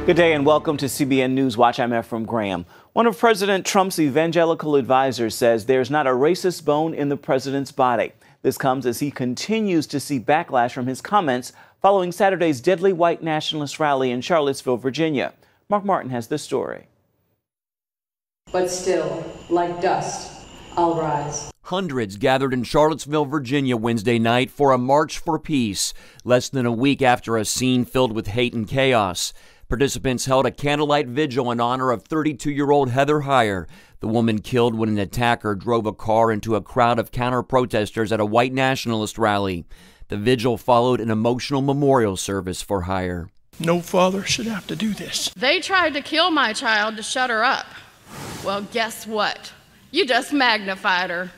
Good day and welcome to CBN NewsWatch. I'm Ephraim Graham. One of President Trump's evangelical advisors says there's not a racist bone in the president's body. This comes as he continues to see backlash from his comments following Saturday's deadly white nationalist rally in Charlottesville, Virginia. Mark Martin has this story. But still, like dust, I'll rise. Hundreds gathered in Charlottesville, Virginia Wednesday night for a march for peace, less than a week after a scene filled with hate and chaos. Participants held a candlelight vigil in honor of 32-year-old Heather Heyer, the woman killed when an attacker drove a car into a crowd of counter-protesters at a white nationalist rally. The vigil followed an emotional memorial service for Heyer. No father should have to do this. They tried to kill my child to shut her up. Well, guess what? You just magnified her.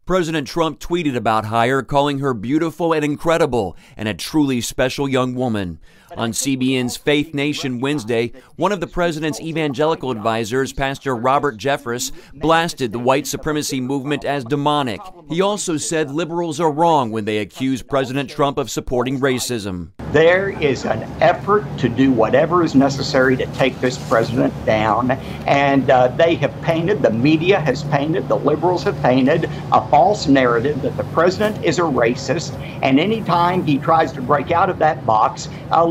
President Trump tweeted about Heyer, calling her beautiful and incredible and a truly special young woman. On CBN's Faith Nation Wednesday, one of the president's evangelical advisors, Pastor Robert Jeffress, blasted the white supremacy movement as demonic. He also said liberals are wrong when they accuse President Trump of supporting racism. There is an effort to do whatever is necessary to take this president down, and they have painted, the media has painted, the liberals have painted a false narrative that the president is a racist, and anytime he tries to break out of that box,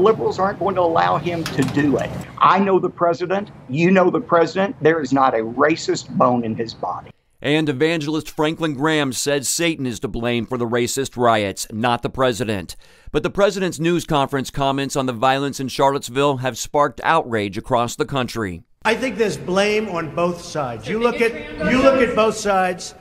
liberals aren't going to allow him to do it. I know the president, you know the president, there is not a racist bone in his body. And evangelist Franklin Graham said Satan is to blame for the racist riots, not the president. But the president's news conference comments on the violence in Charlottesville have sparked outrage across the country. I think there's blame on both sides. You look at both sides.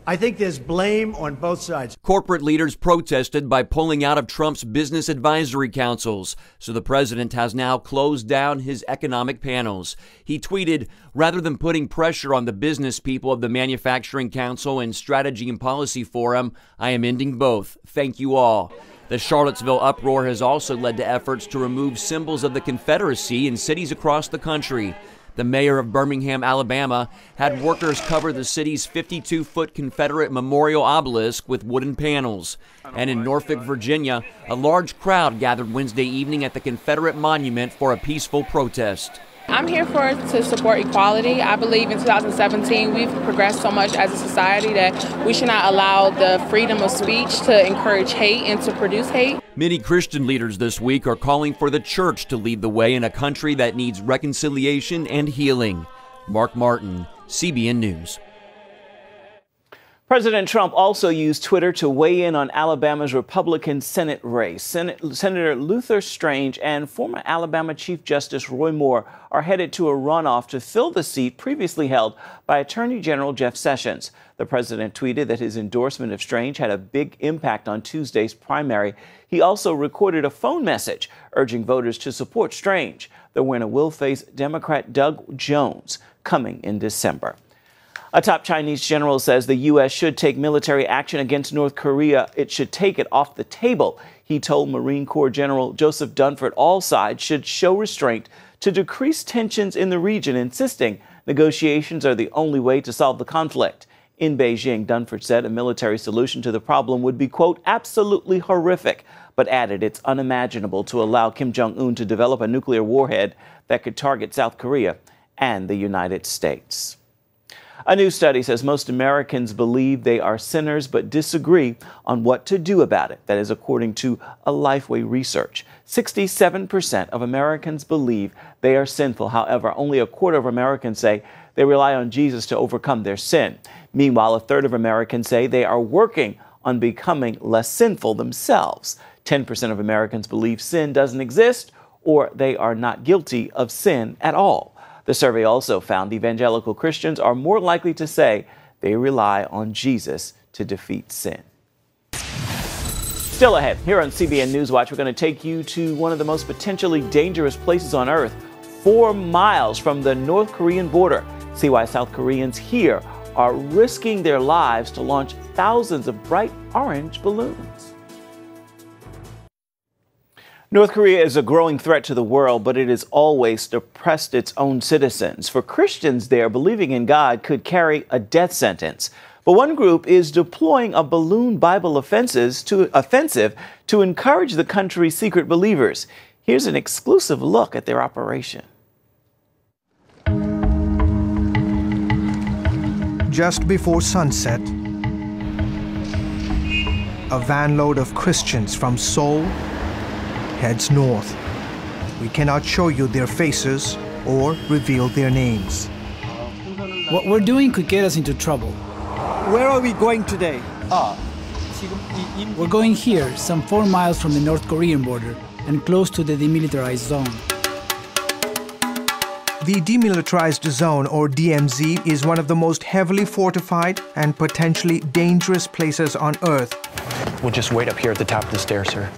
I think there's blame on both sides. Corporate leaders protested by pulling out of Trump's business advisory councils, so the president has now closed down his economic panels. He tweeted, "Rather than putting pressure on the business people of the Manufacturing Council and Strategy and Policy Forum, I am ending both. Thank you all." The Charlottesville uproar has also led to efforts to remove symbols of the Confederacy in cities across the country. The mayor of Birmingham, Alabama, had workers cover the city's 52-foot Confederate memorial obelisk with wooden panels. And in Norfolk, Virginia, a large crowd gathered Wednesday evening at the Confederate monument for a peaceful protest. I'm here to support equality. I believe in 2017 we've progressed so much as a society that we should not allow the freedom of speech to encourage hate and to produce hate. Many Christian leaders this week are calling for the church to lead the way in a country that needs reconciliation and healing. Mark Martin, CBN News. President Trump also used Twitter to weigh in on Alabama's Republican Senate race. Senator Luther Strange and former Alabama Chief Justice Roy Moore are headed to a runoff to fill the seat previously held by Attorney General Jeff Sessions. The president tweeted that his endorsement of Strange had a big impact on Tuesday's primary. He also recorded a phone message urging voters to support Strange. The winner will face Democrat Doug Jones coming in December. A top Chinese general says the U.S. should take military action against North Korea. It should take it off the table. He told Marine Corps General Joseph Dunford all sides should show restraint to decrease tensions in the region, insisting negotiations are the only way to solve the conflict. In Beijing, Dunford said a military solution to the problem would be, quote, absolutely horrific, but added it's unimaginable to allow Kim Jong-un to develop a nuclear warhead that could target South Korea and the United States. A new study says most Americans believe they are sinners but disagree on what to do about it. That is according to a Lifeway research. 67% of Americans believe they are sinful. However, only a quarter of Americans say they rely on Jesus to overcome their sin. Meanwhile, a third of Americans say they are working on becoming less sinful themselves. 10% of Americans believe sin doesn't exist or they are not guilty of sin at all. The survey also found evangelical Christians are more likely to say they rely on Jesus to defeat sin. Still ahead, here on CBN NewsWatch, we're going to take you to one of the most potentially dangerous places on earth, 4 miles from the North Korean border. See why South Koreans here are risking their lives to launch thousands of bright orange balloons. North Korea is a growing threat to the world, but it has always oppressed its own citizens. For Christians there, believing in God could carry a death sentence. But one group is deploying a balloon Bible offensive to encourage the country's secret believers. Here's an exclusive look at their operation. Just before sunset, a van load of Christians from Seoul heads north. We cannot show you their faces or reveal their names. What we're doing could get us into trouble. Where are we going today? We're going here, some 4 miles from the North Korean border and close to the demilitarized zone. The demilitarized zone, or DMZ, is one of the most heavily fortified and potentially dangerous places on Earth. We'll just wait up here at the top of the stairs, sir.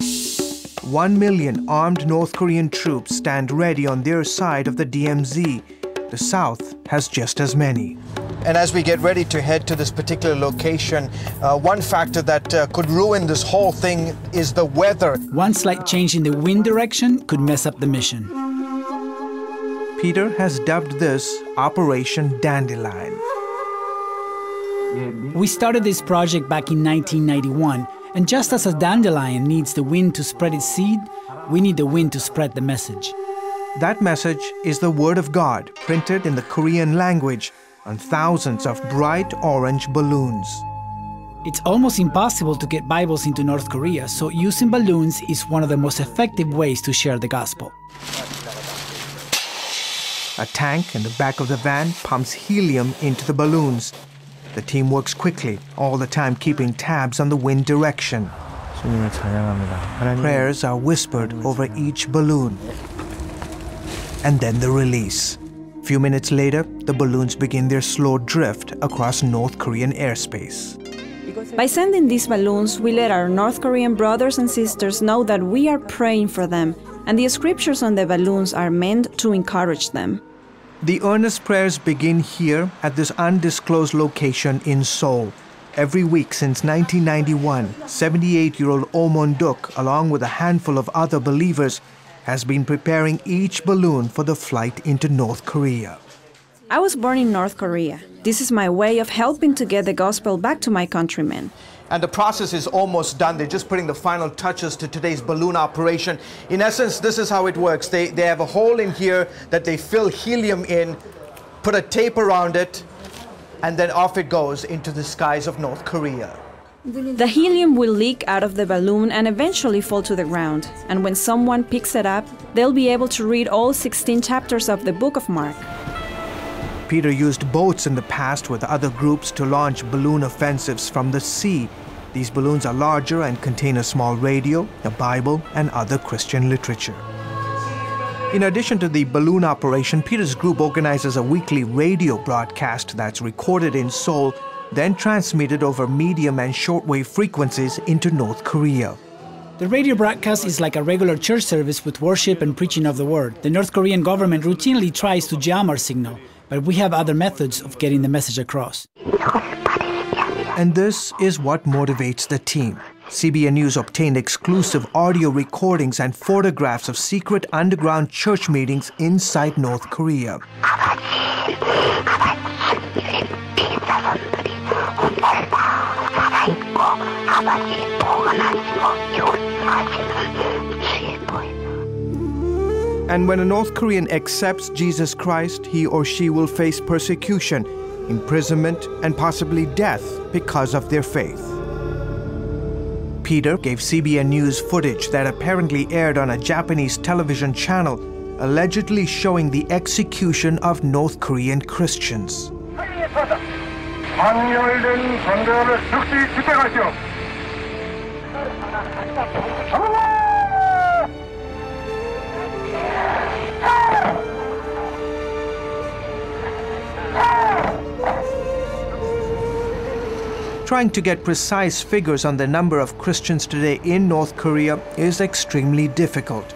1 million armed North Korean troops stand ready on their side of the DMZ. The South has just as many. And as we get ready to head to this particular location, one factor that could ruin this whole thing is the weather. One slight change in the wind direction could mess up the mission. Peter has dubbed this Operation Dandelion. We started this project back in 1991, and just as a dandelion needs the wind to spread its seed, we need the wind to spread the message. That message is the Word of God, printed in the Korean language on thousands of bright orange balloons. It's almost impossible to get Bibles into North Korea, so using balloons is one of the most effective ways to share the gospel. A tank in the back of the van pumps helium into the balloons. The team works quickly, all the time keeping tabs on the wind direction. Prayers are whispered over each balloon. And then the release. A few minutes later, the balloons begin their slow drift across North Korean airspace. By sending these balloons, we let our North Korean brothers and sisters know that we are praying for them, and the scriptures on the balloons are meant to encourage them. The earnest prayers begin here at this undisclosed location in Seoul. Every week since 1991, 78-year-old Oh Mon-duk, along with a handful of other believers, has been preparing each balloon for the flight into North Korea. I was born in North Korea. This is my way of helping to get the gospel back to my countrymen. And the process is almost done. They're just putting the final touches to today's balloon operation. In essence, this is how it works. They have a hole in here that they fill helium in, put a tape around it, and then off it goes into the skies of North Korea. The helium will leak out of the balloon and eventually fall to the ground. And when someone picks it up, they'll be able to read all 16 chapters of the Book of Mark. Peter used boats in the past with other groups to launch balloon offensives from the sea. These balloons are larger and contain a small radio, a Bible, and other Christian literature. In addition to the balloon operation, Peter's group organizes a weekly radio broadcast that's recorded in Seoul, then transmitted over medium and shortwave frequencies into North Korea. The radio broadcast is like a regular church service with worship and preaching of the word. The North Korean government routinely tries to jam our signal, but we have other methods of getting the message across. And this is what motivates the team. CBN News obtained exclusive audio recordings and photographs of secret underground church meetings inside North Korea. And when a North Korean accepts Jesus Christ, he or she will face persecution, imprisonment, and possibly death because of their faith. Peter gave CBN News footage that apparently aired on a Japanese television channel, allegedly showing the execution of North Korean Christians. Trying to get precise figures on the number of Christians today in North Korea is extremely difficult.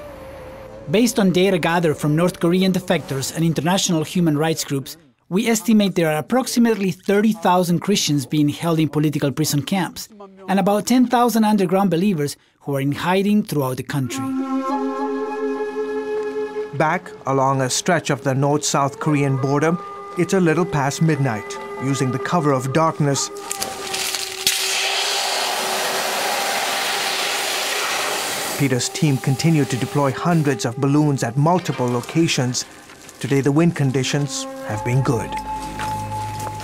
Based on data gathered from North Korean defectors and international human rights groups, we estimate there are approximately 30,000 Christians being held in political prison camps, and about 10,000 underground believers who are in hiding throughout the country. Back along a stretch of the North-South Korean border, it's a little past midnight. Using the cover of darkness, Peter's team continued to deploy hundreds of balloons at multiple locations. Today, the wind conditions have been good.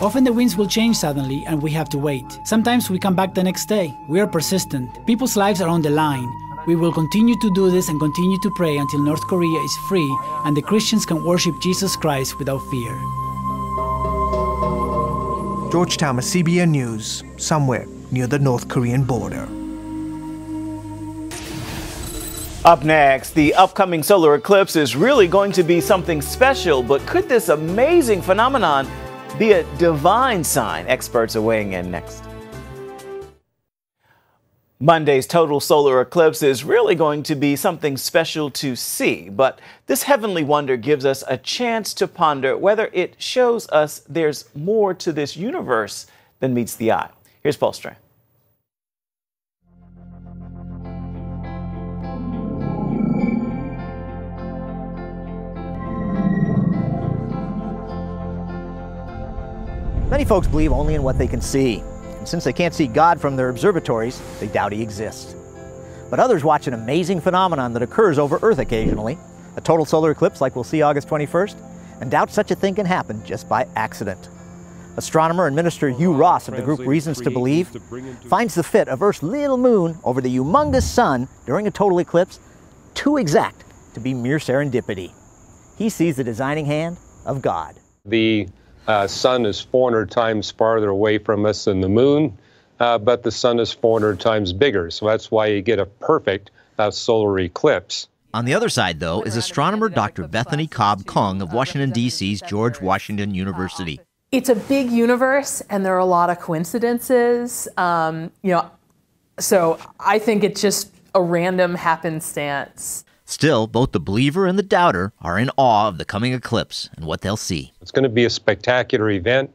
Often the winds will change suddenly and we have to wait. Sometimes we come back the next day. We are persistent. People's lives are on the line. We will continue to do this and continue to pray until North Korea is free and the Christians can worship Jesus Christ without fear. George Thomas, CBN News, somewhere near the North Korean border. Up next, the upcoming solar eclipse is really going to be something special, but could this amazing phenomenon be a divine sign? Experts are weighing in next. Monday's total solar eclipse is really going to be something special to see, but this heavenly wonder gives us a chance to ponder whether it shows us there's more to this universe than meets the eye. Here's Paul Strand. Many folks believe only in what they can see, and since they can't see God from their observatories, they doubt He exists. But others watch an amazing phenomenon that occurs over Earth occasionally, a total solar eclipse like we'll see August 21st, and doubt such a thing can happen just by accident. Astronomer and minister Hugh Ross of the group Reasons to Believe finds the fit of Earth's little moon over the humongous sun during a total eclipse too exact to be mere serendipity. He sees the designing hand of God. The sun is 400 times farther away from us than the moon, but the sun is 400 times bigger, so that's why you get a perfect solar eclipse. On the other side, though, is astronomer Dr. Bethany Cobb Kung of Washington, D.C.'s George Washington University. It's a big universe, and there are a lot of coincidences, so I think it's just a random happenstance. Still, both the believer and the doubter are in awe of the coming eclipse and what they'll see. It's going to be a spectacular event,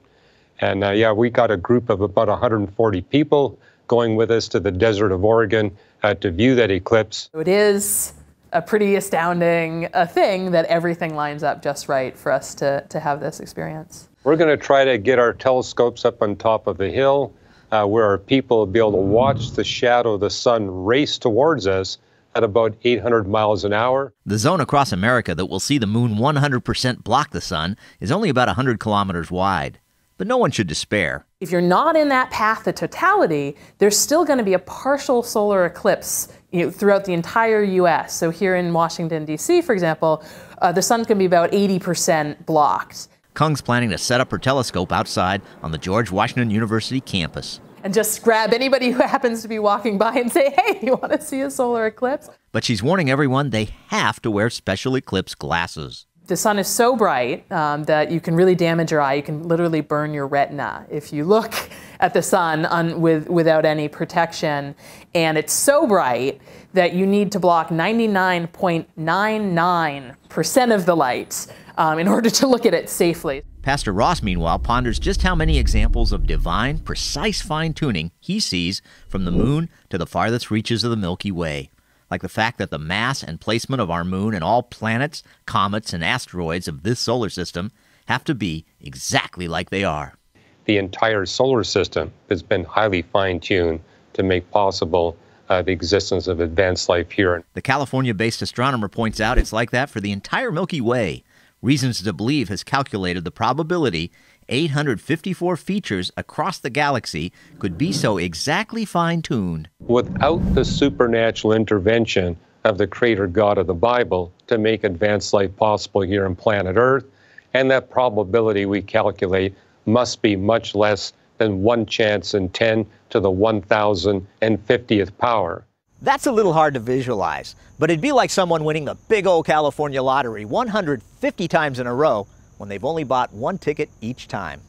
and we got a group of about 140 people going with us to the desert of Oregon to view that eclipse. It is a pretty astounding thing that everything lines up just right for us to have this experience. We're going to try to get our telescopes up on top of the hill where our people will be able to watch the shadow of the sun race towards us at about 800 miles an hour. The zone across America that will see the moon 100% block the sun is only about 100 kilometers wide. But no one should despair. If you're not in that path to totality, there's still going to be a partial solar eclipse throughout the entire U.S. So here in Washington, D.C., for example, the sun's going to be about 80% blocked. Kung's planning to set up her telescope outside on the George Washington University campus. And just grab anybody who happens to be walking by and say, hey, you want to see a solar eclipse? But she's warning everyone they have to wear special eclipse glasses. The sun is so bright that you can really damage your eye. You can literally burn your retina if you look at the sun without any protection. And it's so bright that you need to block 99.99% of the light in order to look at it safely. Pastor Ross, meanwhile, ponders just how many examples of divine, precise fine-tuning he sees from the moon to the farthest reaches of the Milky Way. Like the fact that the mass and placement of our moon and all planets, comets, and asteroids of this solar system have to be exactly like they are. The entire solar system has been highly fine-tuned to make possible the existence of advanced life here. The California-based astronomer points out it's like that for the entire Milky Way. Reasons to Believe has calculated the probability 854 features across the galaxy could be so exactly fine-tuned. Without the supernatural intervention of the Creator God of the Bible to make advanced life possible here on planet Earth, and that probability we calculate must be much less than 1 chance in 10 to the 1,050th power. That's a little hard to visualize, but it'd be like someone winning the big old California lottery 150 times in a row when they've only bought 1 ticket each time.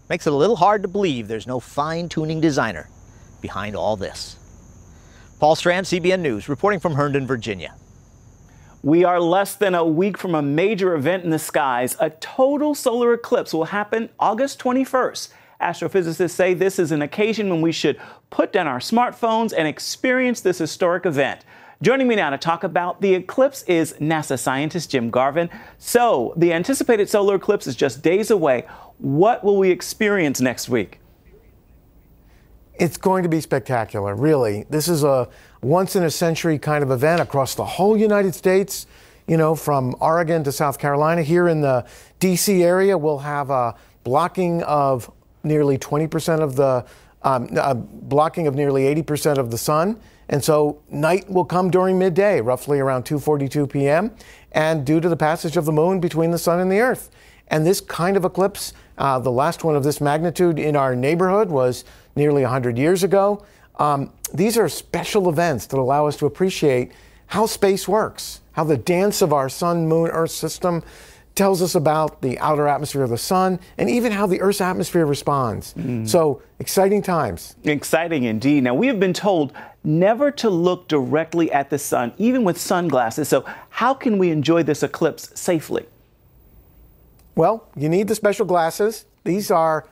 Makes it a little hard to believe there's no fine-tuning designer behind all this. Paul Strand, CBN News, reporting from Herndon, Virginia. We are less than a week from a major event in the skies. A total solar eclipse will happen August 21st. Astrophysicists say this is an occasion when we should put down our smartphones and experience this historic event. Joining me now to talk about the eclipse is NASA scientist Jim Garvin. So, the anticipated solar eclipse is just days away. What will we experience next week? It's going to be spectacular, really. This is a once-in-a-century kind of event across the whole United States, you know, from Oregon to South Carolina. Here in the D.C. area, we'll have a blocking of nearly 20% of the, blocking of nearly 80% of the sun. And so night will come during midday, roughly around 2:42 p.m., and due to the passage of the moon between the sun and the earth. And this kind of eclipse, the last one of this magnitude in our neighborhood was nearly 100 years ago. These are special events that allow us to appreciate how space works, how the dance of our sun, moon, earth system tells us about the outer atmosphere of the sun, and even how the Earth's atmosphere responds. So, exciting times. Exciting indeed. Now, we have been told never to look directly at the sun, even with sunglasses. So, how can we enjoy this eclipse safely? Well, you need the special glasses. These are,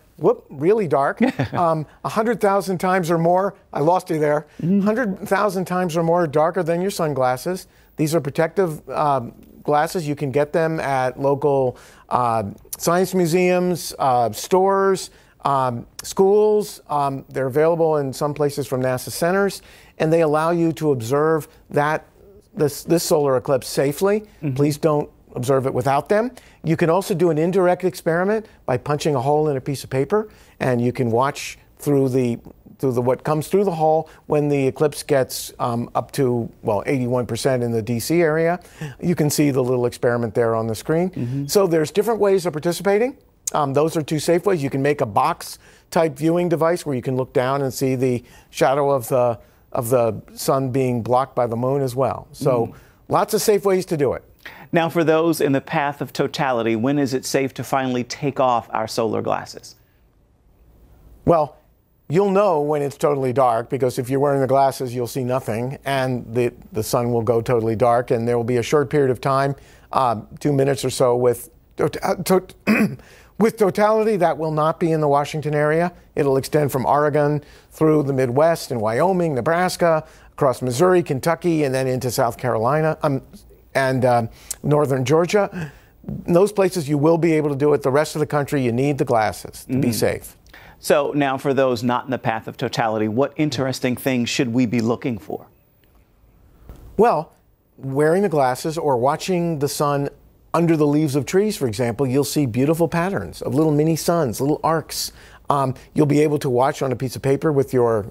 really dark. 100,000 times or more, I lost you there, 100,000 times or more darker than your sunglasses. These are protective glasses. You can get them at local science museums, stores, schools. They're available in some places from NASA centers, and they allow you to observe this solar eclipse safely. Please don't observe it without them. You can also do an indirect experiment by punching a hole in a piece of paper, and you can watch through what comes through the hole when the eclipse gets up to, 81% in the DC area. You can see the little experiment there on the screen. So there's different ways of participating. Those are two safe ways. You can make a box type viewing device where you can look down and see the shadow of the sun being blocked by the moon as well. So lots of safe ways to do it. Now, for those in the path of totality, when is it safe to finally take off our solar glasses? Well, you'll know when it's totally dark, because if you're wearing the glasses, you'll see nothing, and the sun will go totally dark, and there will be a short period of time, 2 minutes or so, with totality that will not be in the Washington area. It'll extend from Oregon through the Midwest and Wyoming, Nebraska, across Missouri, Kentucky, and then into South Carolina and northern Georgia. In those places, you will be able to do it. The rest of the country, you need the glasses to be safe. So now, for those not in the path of totality, what interesting things should we be looking for? Well, wearing the glasses or watching the sun under the leaves of trees, for example, you'll see beautiful patterns of little mini suns, little arcs. You'll be able to watch on a piece of paper with your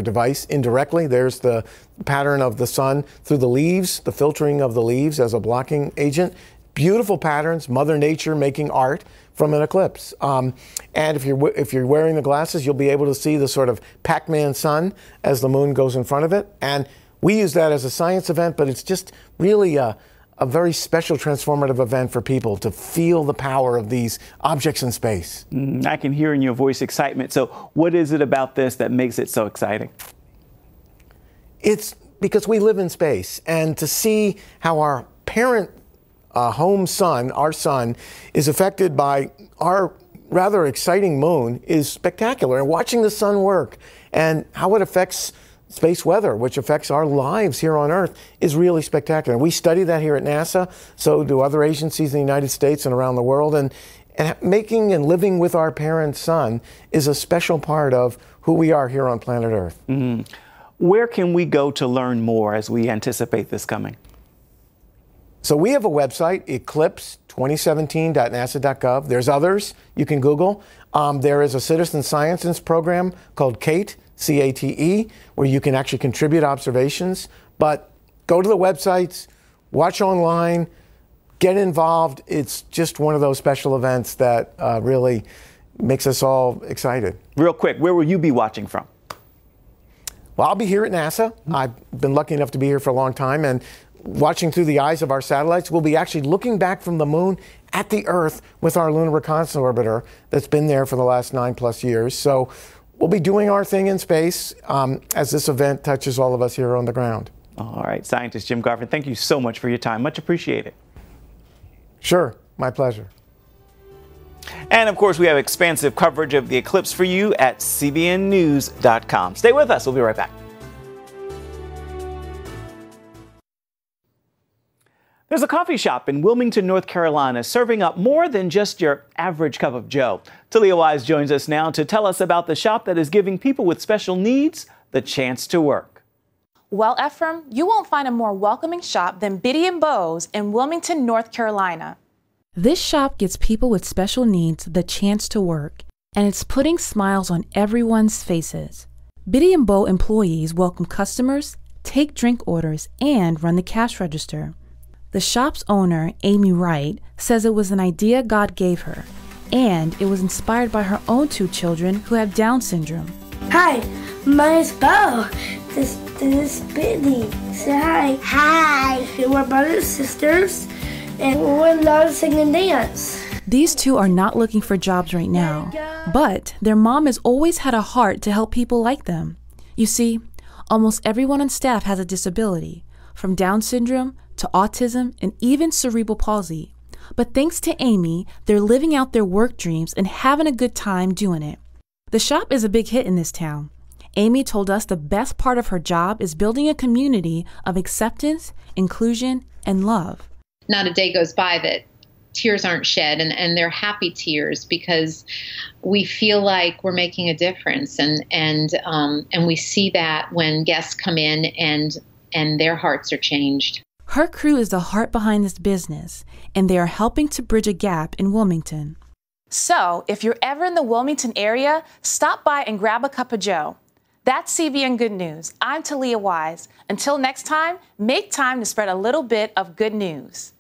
device indirectly. There's the pattern of the sun through the leaves, the filtering of the leaves as a blocking agent. Beautiful patterns, Mother Nature making art from an eclipse. And if you're wearing the glasses, you'll be able to see the sort of Pac-Man sun as the moon goes in front of it. And we use that as a science event, but it's just really a very special transformative event for people to feel the power of these objects in space. I can hear in your voice excitement. So what is it about this that makes it so exciting? It's because we live in space, and to see how our parent home sun, our sun, is affected by our rather exciting moon is spectacular. And watching the sun work and how it affects space weather, which affects our lives here on Earth, is really spectacular. We study that here at NASA, so do other agencies in the United States and around the world. And making and living with our parent sun is a special part of who we are here on planet Earth. Where can we go to learn more as we anticipate this coming? So we have a website, eclipse2017.nasa.gov. There's others you can Google. There is a citizen science program called CATE, C-A-T-E, where you can actually contribute observations. But go to the websites, watch online, get involved. It's just one of those special events that really makes us all excited. Real quick, where will you be watching from? Well, I'll be here at NASA. I've been lucky enough to be here for a long time, and watching through the eyes of our satellites, we'll be actually looking back from the moon at the Earth with our Lunar Reconnaissance Orbiter that's been there for the last 9+ years. So we'll be doing our thing in space as this event touches all of us here on the ground. All right, scientist Jim Garvin, thank you so much for your time. Much appreciated. Sure, my pleasure. And of course, we have expansive coverage of the eclipse for you at CBNNews.com. Stay with us. We'll be right back. There's a coffee shop in Wilmington, North Carolina, serving up more than just your average cup of joe. Talia Wise joins us now to tell us about the shop that is giving people with special needs the chance to work. Well, Ephraim, you won't find a more welcoming shop than Biddy & Beau's in Wilmington, North Carolina. This shop gives people with special needs the chance to work, and it's putting smiles on everyone's faces. Biddy & Beau employees welcome customers, take drink orders, and run the cash register. The shop's owner, Amy Wright, says it was an idea God gave her, and it was inspired by her own 2 children who have Down syndrome. Hi, my name's Beau. This is Biddy. Say hi. Hi. We're brothers and sisters, and we love to sing and dance. These 2 are not looking for jobs right now, but their mom has always had a heart to help people like them. You see, almost everyone on staff has a disability, from Down syndrome to autism and even cerebral palsy. But thanks to Amy, they're living out their work dreams and having a good time doing it. The shop is a big hit in this town. Amy told us the best part of her job is building a community of acceptance, inclusion, and love. Not a day goes by that tears aren't shed, and they're happy tears, because we feel like we're making a difference, and we see that when guests come in and their hearts are changed. Her crew is the heart behind this business, and they are helping to bridge a gap in Wilmington. So, if you're ever in the Wilmington area, stop by and grab a cup of joe. That's CBN Good News. I'm Talia Wise. Until next time, make time to spread a little bit of good news.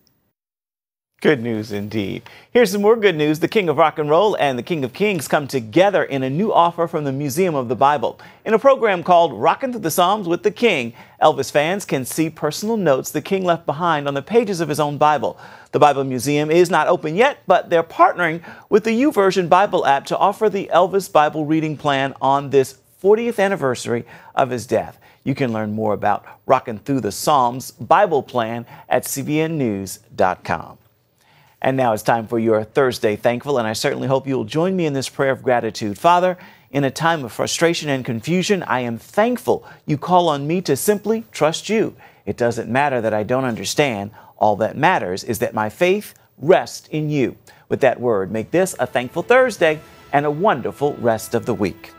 Good news indeed. Here's some more good news. The King of Rock and Roll and the King of Kings come together in a new offer from the Museum of the Bible. In a program called Rockin' Through the Psalms with the King, Elvis fans can see personal notes the King left behind on the pages of his own Bible. The Bible Museum is not open yet, but they're partnering with the YouVersion Bible app to offer the Elvis Bible reading plan on this 40th anniversary of his death. You can learn more about Rockin' Through the Psalms Bible plan at cbnnews.com. And now it's time for your Thursday Thankful, and I certainly hope you'll join me in this prayer of gratitude. Father, in a time of frustration and confusion, I am thankful you call on me to simply trust you. It doesn't matter that I don't understand. All that matters is that my faith rests in you. With that word, make this a thankful Thursday and a wonderful rest of the week.